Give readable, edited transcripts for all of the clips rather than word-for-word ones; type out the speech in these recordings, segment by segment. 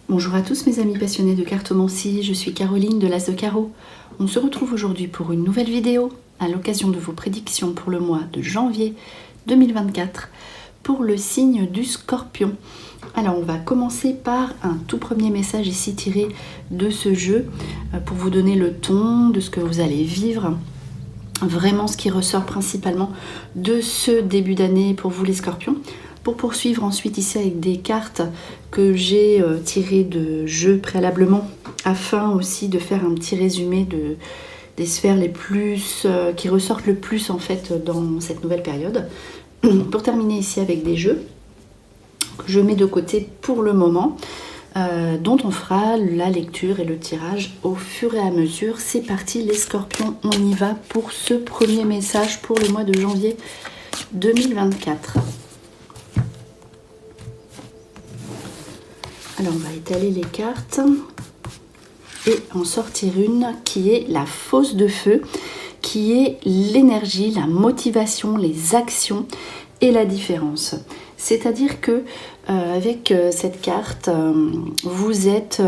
Bonjour à tous mes amis passionnés de cartomancie, je suis Caroline de l'As de Carreau. On se retrouve aujourd'hui pour une nouvelle vidéo à l'occasion de vos prédictions pour le mois de janvier 2024 pour le signe du Scorpion. Alors on va commencer par un tout premier message ici tiré de ce jeu pour vous donner le ton de ce que vous allez vivre. Vraiment ce qui ressort principalement de ce début d'année pour vous les Scorpions. Pour poursuivre ensuite ici avec des cartes que j'ai tirées de jeux préalablement afin aussi de faire un petit résumé des sphères les plus qui ressortent le plus en fait dans cette nouvelle période. Pour terminer ici avec des jeux que je mets de côté pour le moment, dont on fera la lecture et le tirage au fur et à mesure. C'est parti les Scorpions, on y va pour ce premier message pour le mois de janvier 2024. Alors on va étaler les cartes et en sortir une qui est la fosse de feu, qui est l'énergie, la motivation, les actions et la différence. C'est-à-dire que avec cette carte, vous êtes,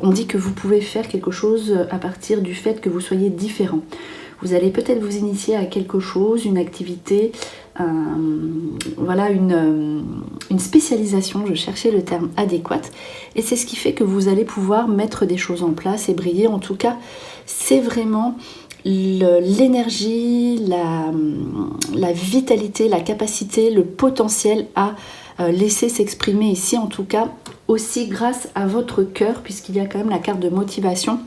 on dit que vous pouvez faire quelque chose à partir du fait que vous soyez différent. Vous allez peut-être vous initier à quelque chose, une activité, voilà, une spécialisation, je cherchais le terme adéquat, et c'est ce qui fait que vous allez pouvoir mettre des choses en place et briller. En tout cas, c'est vraiment l'énergie, la vitalité, la capacité, le potentiel à laisser s'exprimer ici, en tout cas, aussi grâce à votre cœur, puisqu'il y a quand même la carte de motivation.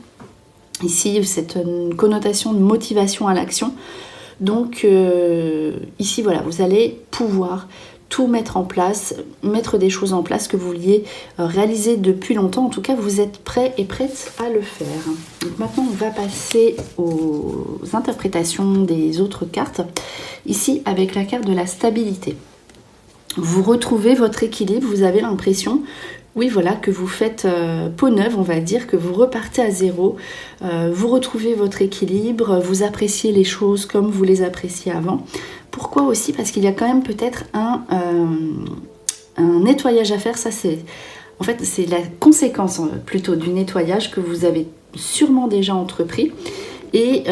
Ici, c'est une connotation de motivation à l'action. Donc, ici, voilà, vous allez pouvoir tout mettre en place, mettre des choses en place que vous vouliez réaliser depuis longtemps. En tout cas, vous êtes prêts et prêtes à le faire. Donc maintenant, on va passer aux interprétations des autres cartes. Ici, avec la carte de la stabilité. Vous retrouvez votre équilibre, vous avez l'impression... Oui, voilà, que vous faites peau neuve, on va dire, que vous repartez à zéro, vous retrouvez votre équilibre, vous appréciez les choses comme vous les appréciez avant. Pourquoi aussi? Parce qu'il y a quand même peut-être un nettoyage à faire. Ça, c'est la conséquence plutôt du nettoyage que vous avez sûrement déjà entrepris. Et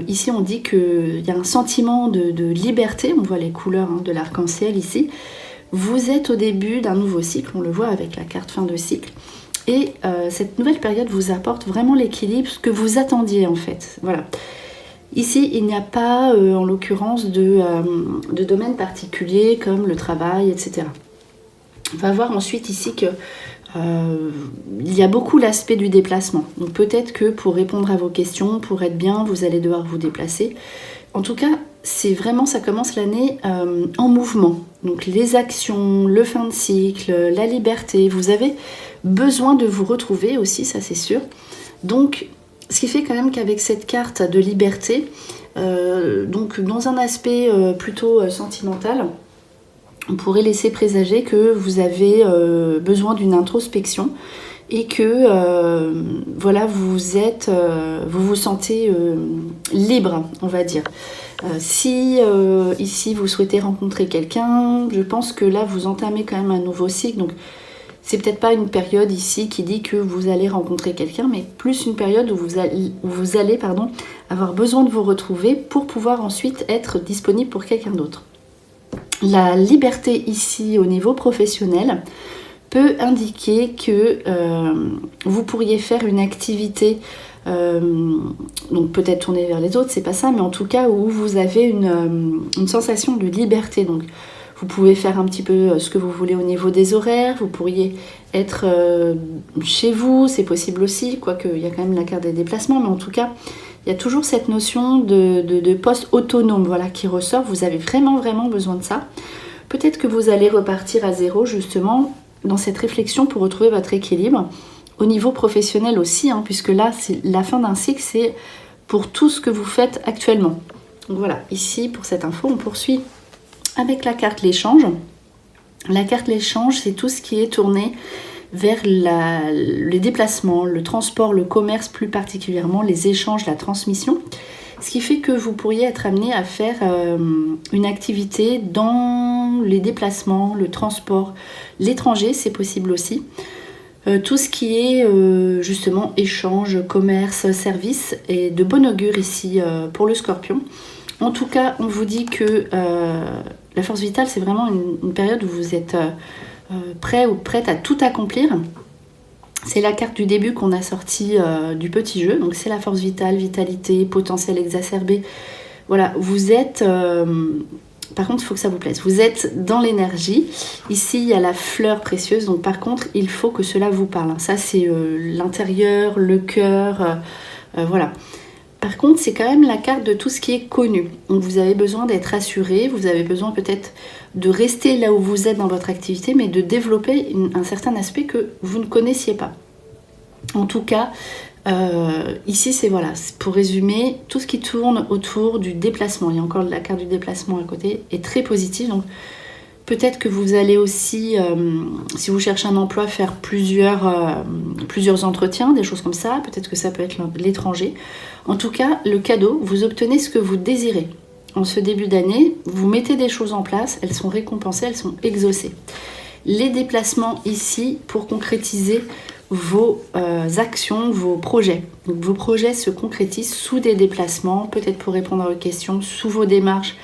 ici, on dit qu'il y a un sentiment de liberté. On voit les couleurs de l'arc-en-ciel ici. Vous êtes au début d'un nouveau cycle, on le voit avec la carte fin de cycle. Et cette nouvelle période vous apporte vraiment l'équilibre, ce que vous attendiez en fait. Voilà. Ici, il n'y a pas, en l'occurrence, de domaine particulier comme le travail, etc. On va voir ensuite ici que il y a beaucoup l'aspect du déplacement. Donc peut-être que pour répondre à vos questions, pour être bien, vous allez devoir vous déplacer. En tout cas, c'est vraiment, ça commence l'année en mouvement. Donc les actions, le fin de cycle, la liberté, vous avez besoin de vous retrouver aussi, ça c'est sûr. Donc, ce qui fait quand même qu'avec cette carte de liberté, donc dans un aspect plutôt sentimental, on pourrait laisser présager que vous avez besoin d'une introspection et que voilà, vous vous sentez libre, on va dire. Si ici vous souhaitez rencontrer quelqu'un, je pense que là vous entamez quand même un nouveau cycle. Donc c'est peut-être pas une période ici qui dit que vous allez rencontrer quelqu'un, mais plus une période où vous allez avoir besoin de vous retrouver pour pouvoir ensuite être disponible pour quelqu'un d'autre. La liberté ici au niveau professionnel peut indiquer que vous pourriez faire une activité, donc peut-être tourner vers les autres, c'est pas ça, mais en tout cas où vous avez une sensation de liberté. Donc vous pouvez faire un petit peu ce que vous voulez au niveau des horaires, vous pourriez être chez vous, c'est possible aussi, quoique il y a quand même la carte des déplacements, mais en tout cas il y a toujours cette notion de poste autonome, voilà, qui ressort. Vous avez vraiment besoin de ça. Peut-être que vous allez repartir à zéro justement dans cette réflexion pour retrouver votre équilibre au niveau professionnel aussi, puisque là c'est la fin d'un cycle, c'est pour tout ce que vous faites actuellement. Donc voilà, ici pour cette info on poursuit avec la carte l'échange. La carte l'échange, c'est tout ce qui est tourné vers les déplacements, le transport, le commerce plus particulièrement, les échanges, la transmission. Ce qui fait que vous pourriez être amené à faire une activité dans les déplacements, le transport, l'étranger, c'est possible aussi. Tout ce qui est justement échange, commerce, service est de bon augure ici pour le Scorpion. En tout cas, on vous dit que la force vitale, c'est vraiment une période où vous êtes prêt ou prête à tout accomplir. C'est la carte du début qu'on a sortie du petit jeu. Donc c'est la force vitale, vitalité, potentiel exacerbé. Voilà, vous êtes... par contre, il faut que ça vous plaise. Vous êtes dans l'énergie. Ici, il y a la fleur précieuse. Donc par contre, il faut que cela vous parle. Ça, c'est l'intérieur, le cœur. Voilà. Par contre, c'est quand même la carte de tout ce qui est connu. Donc vous avez besoin d'être rassuré. Vous avez besoin peut-être de rester là où vous êtes dans votre activité, mais de développer un certain aspect que vous ne connaissiez pas. En tout cas, ici, c'est voilà, pour résumer, tout ce qui tourne autour du déplacement. Il y a encore la carte du déplacement à côté, est très positive. Donc peut-être que vous allez aussi, si vous cherchez un emploi, faire plusieurs entretiens, des choses comme ça. Peut-être que ça peut être l'étranger. En tout cas, le cadeau, vous obtenez ce que vous désirez. En ce début d'année, vous mettez des choses en place, elles sont récompensées, elles sont exaucées. Les déplacements ici pour concrétiser vos actions, vos projets. Donc, vos projets se concrétisent sous des déplacements, peut-être pour répondre à vos questions, sous vos démarches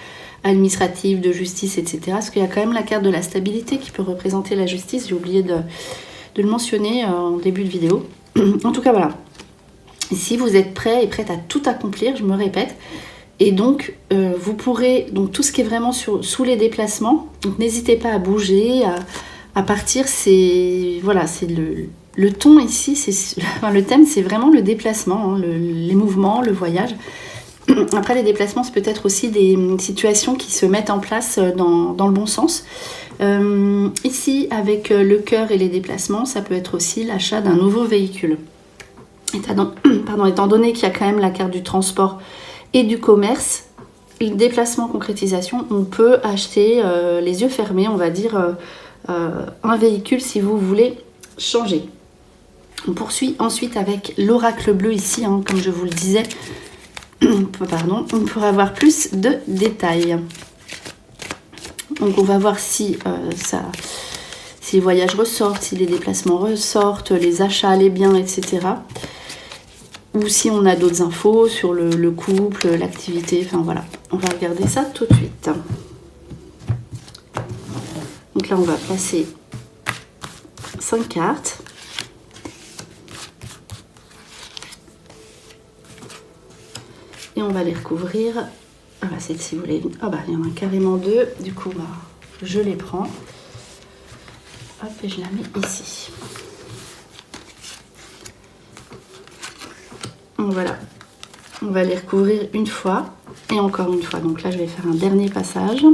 administratives, de justice, etc. Parce qu'il y a quand même la carte de la stabilité qui peut représenter la justice. J'ai oublié de le mentionner en début de vidéo. En tout cas, voilà. Ici, vous êtes prêt et prête à tout accomplir, je me répète. Et donc, vous pourrez, donc tout ce qui est vraiment sous les déplacements, donc n'hésitez pas à bouger, à partir. C'est voilà, c'est le ton ici, enfin, le thème, c'est vraiment le déplacement, hein, les mouvements, le voyage. Après, les déplacements, c'est peut-être aussi des situations qui se mettent en place dans le bon sens. Ici, avec le cœur et les déplacements, ça peut être aussi l'achat d'un nouveau véhicule. Étant donné qu'il y a quand même la carte du transport et du commerce, déplacement, concrétisation, on peut acheter les yeux fermés, on va dire, un véhicule si vous voulez changer. On poursuit ensuite avec l'oracle bleu ici, hein, comme je vous le disais. Pardon, on pourra avoir plus de détails. Donc on va voir si les voyages ressortent, si les déplacements ressortent, les achats, les biens, etc. Ou si on a d'autres infos sur le couple, l'activité, enfin voilà. On va regarder ça tout de suite. Donc là, on va placer 5 cartes. Et on va les recouvrir. Ah bah celle-ci, vous l'avez vu. Ah bah il y en a carrément 2. Du coup, bah, je les prends. Hop, et je la mets ici. Donc voilà. On va les recouvrir une fois et encore une fois. Donc là, je vais faire un dernier passage.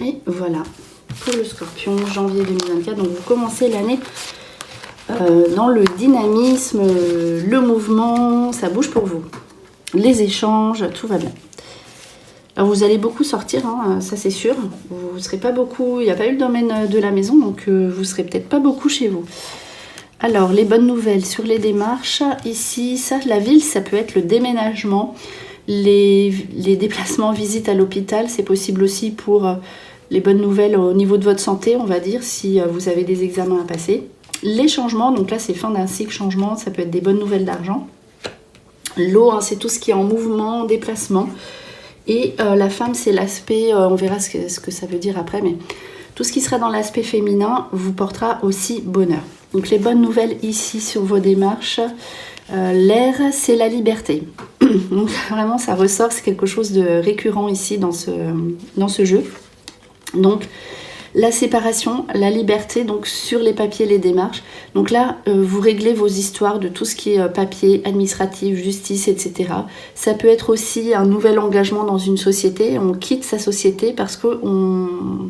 Et voilà, pour le Scorpion, janvier 2024. Donc vous commencez l'année dans le dynamisme, le mouvement, ça bouge pour vous. Les échanges, tout va bien. Alors vous allez beaucoup sortir, hein, ça c'est sûr. Vous ne serez pas beaucoup, il n'y a pas eu le domaine de la maison, donc vous ne serez peut-être pas beaucoup chez vous. Alors les bonnes nouvelles sur les démarches, ici, ça, la ville, ça peut être le déménagement, les déplacements, visites à l'hôpital, c'est possible aussi pour les bonnes nouvelles au niveau de votre santé, on va dire, si vous avez des examens à passer. Les changements, donc là c'est fin d'un cycle changement, ça peut être des bonnes nouvelles d'argent. L'eau, hein, c'est tout ce qui est en mouvement, déplacement. Et la femme, c'est l'aspect, on verra ce que ça veut dire après, mais tout ce qui sera dans l'aspect féminin vous portera aussi bonheur. Donc les bonnes nouvelles ici sur vos démarches, l'air, c'est la liberté. Donc vraiment, ça ressort, c'est quelque chose de récurrent ici dans ce jeu. Donc la séparation, la liberté, donc sur les papiers, les démarches. Donc là, vous réglez vos histoires de tout ce qui est papier, administratif, justice, etc. Ça peut être aussi un nouvel engagement dans une société. On quitte sa société parce que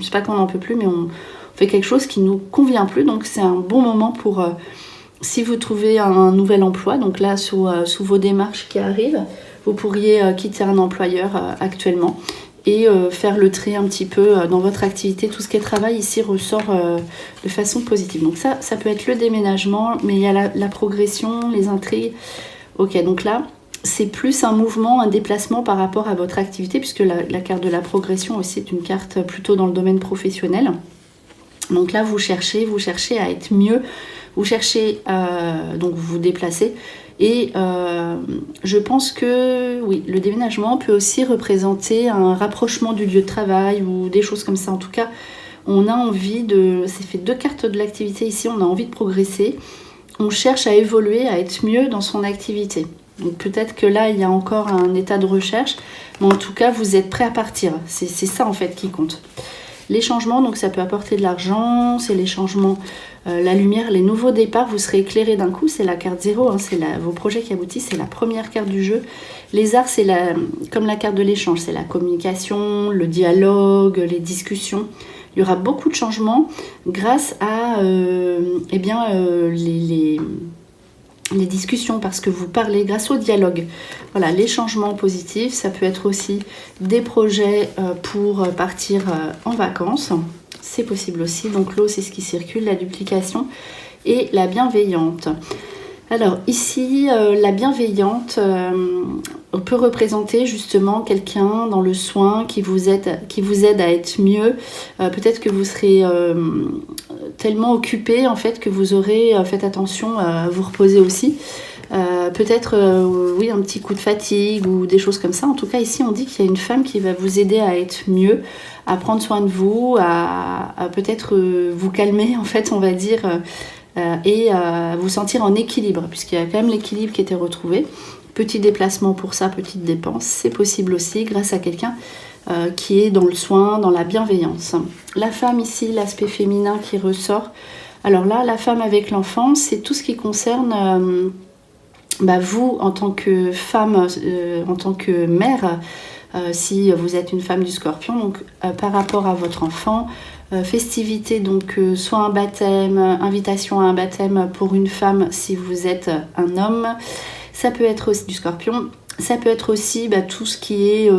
c'est pas qu'on n'en peut plus, mais on fait quelque chose qui nous convient plus. Donc c'est un bon moment pour si vous trouvez un nouvel emploi, donc là sous vos démarches qui arrivent, vous pourriez quitter un employeur actuellement et faire le tri un petit peu dans votre activité. Tout ce qui est travail ici ressort de façon positive. Donc ça peut être le déménagement, mais il y a la progression, les intrigues. Ok, donc là, c'est plus un mouvement, un déplacement par rapport à votre activité, puisque la carte de la progression aussi est une carte plutôt dans le domaine professionnel. Donc là, vous cherchez à être mieux, vous cherchez, donc vous vous déplacez. Et je pense que oui, le déménagement peut aussi représenter un rapprochement du lieu de travail ou des choses comme ça. En tout cas, on a envie c'est fait 2 cartes de l'activité ici, on a envie de progresser. On cherche à évoluer, à être mieux dans son activité. Donc peut-être que là, il y a encore un état de recherche, mais en tout cas, vous êtes prêt à partir. C'est ça en fait qui compte. Les changements, donc ça peut apporter de l'argent, c'est les changements, la lumière, les nouveaux départs, vous serez éclairé d'un coup, c'est la carte 0, hein, c'est vos projets qui aboutissent, c'est la première carte du jeu. Les arts, c'est comme la carte de l'échange, c'est la communication, le dialogue, les discussions. Il y aura beaucoup de changements grâce à les discussions, parce que vous parlez grâce au dialogue. Voilà, les changements positifs, ça peut être aussi des projets pour partir en vacances. C'est possible aussi. Donc l'eau, c'est ce qui circule, la duplication et la bienveillante. Alors ici, la bienveillante peut représenter justement quelqu'un dans le soin qui vous aide à être mieux. Peut-être que vous serez tellement occupé en fait que vous aurez fait attention à vous reposer aussi. Peut-être oui, un petit coup de fatigue ou des choses comme ça. En tout cas ici on dit qu'il y a une femme qui va vous aider à être mieux, à prendre soin de vous, à peut-être vous calmer en fait, on va dire, et vous sentir en équilibre, puisqu'il y a quand même l'équilibre qui était retrouvé. Petit déplacement pour ça, petite dépense, c'est possible aussi grâce à quelqu'un qui est dans le soin, dans la bienveillance. La femme ici, l'aspect féminin qui ressort. Alors là, la femme avec l'enfant, c'est tout ce qui concerne vous en tant que femme, en tant que mère, si vous êtes une femme du Scorpion, donc par rapport à votre enfant, festivité, donc soit un baptême, invitation à un baptême pour une femme si vous êtes un homme. Ça peut être aussi du Scorpion. Ça peut être aussi tout ce qui est,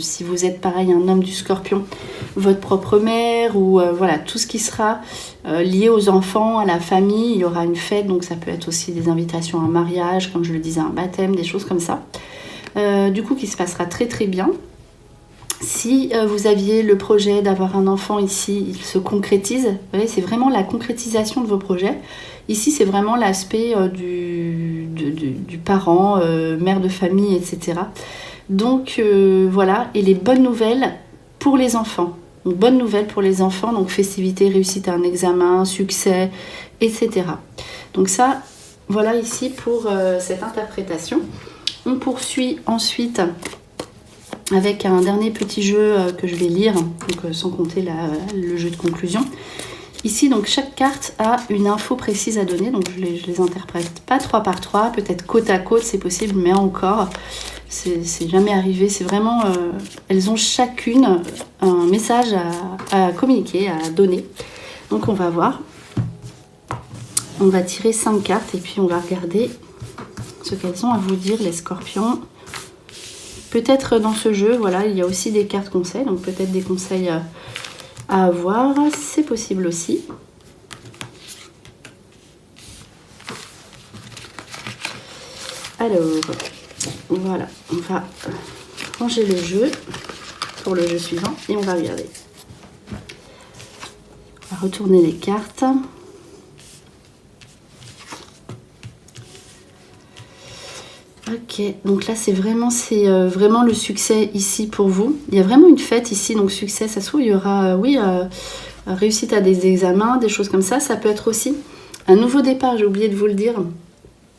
si vous êtes pareil, un homme du Scorpion, votre propre mère, ou voilà, tout ce qui sera lié aux enfants, à la famille. Il y aura une fête, donc ça peut être aussi des invitations à un mariage, comme je le disais, un baptême, des choses comme ça. Du coup, qui se passera très très bien. Si vous aviez le projet d'avoir un enfant ici, il se concrétise. Vous voyez, c'est vraiment la concrétisation de vos projets. Ici, c'est vraiment l'aspect du parent, mère de famille, etc. Donc voilà, et les bonnes nouvelles pour les enfants. Donc, bonnes nouvelles pour les enfants, donc festivité, réussite à un examen, succès, etc. Donc ça, voilà ici pour cette interprétation. On poursuit ensuite avec un dernier petit jeu que je vais lire, donc, sans compter le jeu de conclusion. Ici, donc, chaque carte a une info précise à donner, donc je les interprète pas 3 par 3, peut-être côte à côte, c'est possible, mais encore, c'est jamais arrivé. C'est vraiment, elles ont chacune un message à communiquer, à donner. Donc on va voir. On va tirer 5 cartes et puis on va regarder ce qu'elles ont à vous dire, les Scorpions. Peut-être dans ce jeu, voilà, il y a aussi des cartes conseils, donc peut-être des conseils à avoir, c'est possible aussi. Alors, voilà, on va ranger le jeu pour le jeu suivant et on va regarder. On va retourner les cartes. Ok, donc là c'est vraiment le succès ici pour vous. Il y a vraiment une fête ici, donc succès, ça se trouve, il y aura, réussite à des examens, des choses comme ça. Ça peut être aussi un nouveau départ, j'ai oublié de vous le dire.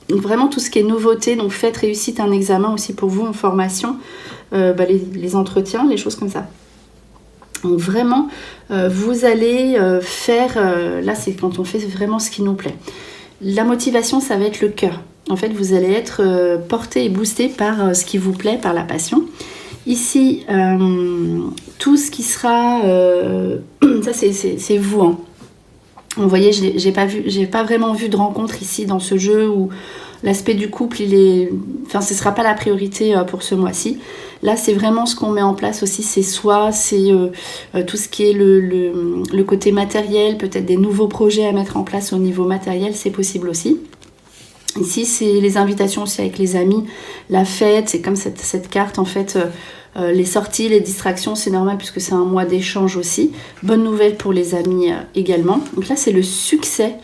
Donc vraiment tout ce qui est nouveauté, donc fête, réussite, un examen aussi pour vous en formation, les entretiens, les choses comme ça. Donc vraiment, vous allez faire, là c'est quand on fait vraiment ce qui nous plaît. La motivation, ça va être le cœur. En fait, vous allez être porté et boosté par ce qui vous plaît, par la passion. Ici, tout ce qui sera... ça, c'est vous. Hein. Vous voyez, j'ai pas vraiment vu de rencontre ici dans ce jeu où l'aspect du couple, ce sera pas la priorité pour ce mois-ci. Là, c'est vraiment ce qu'on met en place aussi, c'est tout ce qui est le côté matériel, peut-être des nouveaux projets à mettre en place au niveau matériel, c'est possible aussi. Ici, c'est les invitations aussi avec les amis, la fête, c'est comme cette carte en fait, les sorties, les distractions, c'est normal puisque c'est un mois d'échange aussi. Bonne nouvelle pour les amis également. Donc là, c'est le succès,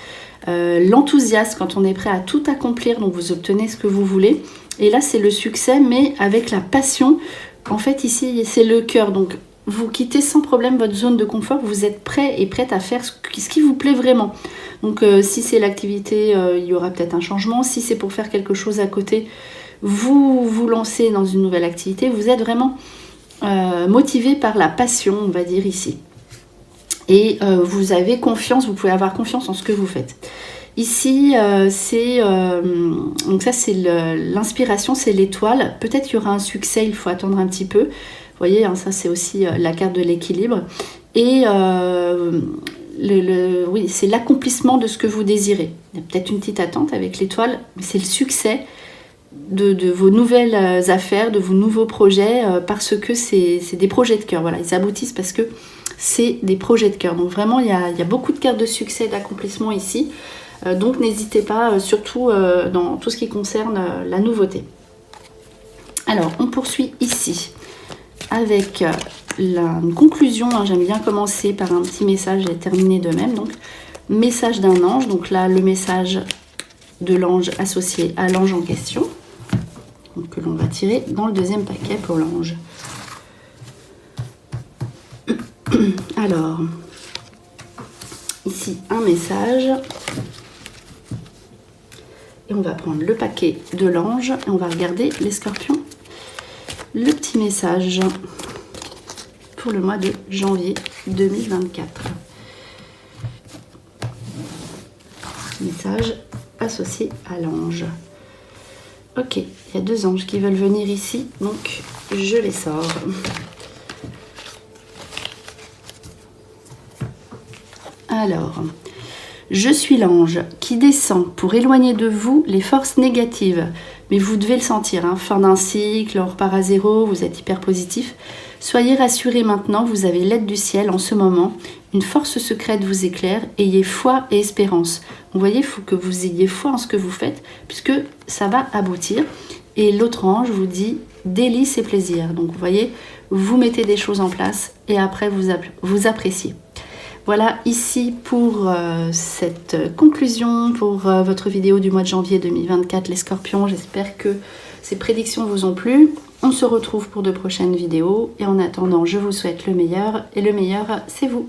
l'enthousiasme quand on est prêt à tout accomplir, donc vous obtenez ce que vous voulez. Et là, c'est le succès, mais avec la passion. En fait, ici, c'est le cœur, donc vous quittez sans problème votre zone de confort, vous êtes prêt et prête à faire ce qui vous plaît vraiment. Donc si c'est l'activité, il y aura peut-être un changement. Si c'est pour faire quelque chose à côté, vous vous lancez dans une nouvelle activité. Vous êtes vraiment motivé par la passion, on va dire ici. Et vous avez confiance, vous pouvez avoir confiance en ce que vous faites. Ici, donc ça c'est l'inspiration, c'est l'étoile. Peut-être qu'il y aura un succès, il faut attendre un petit peu. Vous voyez, hein, ça c'est aussi la carte de l'équilibre. Et oui, c'est l'accomplissement de ce que vous désirez. Il y a peut-être une petite attente avec l'étoile, mais c'est le succès de vos nouvelles affaires, de vos nouveaux projets, parce que c'est des projets de cœur. Voilà, ils aboutissent parce que c'est des projets de cœur. Donc vraiment, il y a beaucoup de cartes de succès, d'accomplissement ici. Donc n'hésitez pas, surtout dans tout ce qui concerne la nouveauté. Alors, on poursuit ici avec une conclusion. Hein. J'aime bien commencer par un petit message et terminer de même. Donc, message d'un ange. Donc là, le message de l'ange associé à l'ange en question. Donc, que l'on va tirer dans le deuxième paquet pour l'ange. Alors, ici, un message. Et on va prendre le paquet de l'ange et on va regarder les scorpions. Le petit message pour le mois de janvier 2024. Message associé à l'ange. Ok, il y a deux anges qui veulent venir ici, donc je les sors. Alors, je suis l'ange qui descend pour éloigner de vous les forces négatives. Mais vous devez le sentir, hein. Fin d'un cycle, on repart à zéro, vous êtes hyper positif. Soyez rassurés maintenant, vous avez l'aide du ciel en ce moment. Une force secrète vous éclaire, ayez foi et espérance. Vous voyez, il faut que vous ayez foi en ce que vous faites, puisque ça va aboutir. Et l'autre ange vous dit délice et plaisir. Donc vous voyez, vous mettez des choses en place et après vous appréciez. Voilà ici pour cette conclusion, pour votre vidéo du mois de janvier 2024, les scorpions. J'espère que ces prédictions vous ont plu. On se retrouve pour de prochaines vidéos. Et en attendant, je vous souhaite le meilleur. Et le meilleur, c'est vous.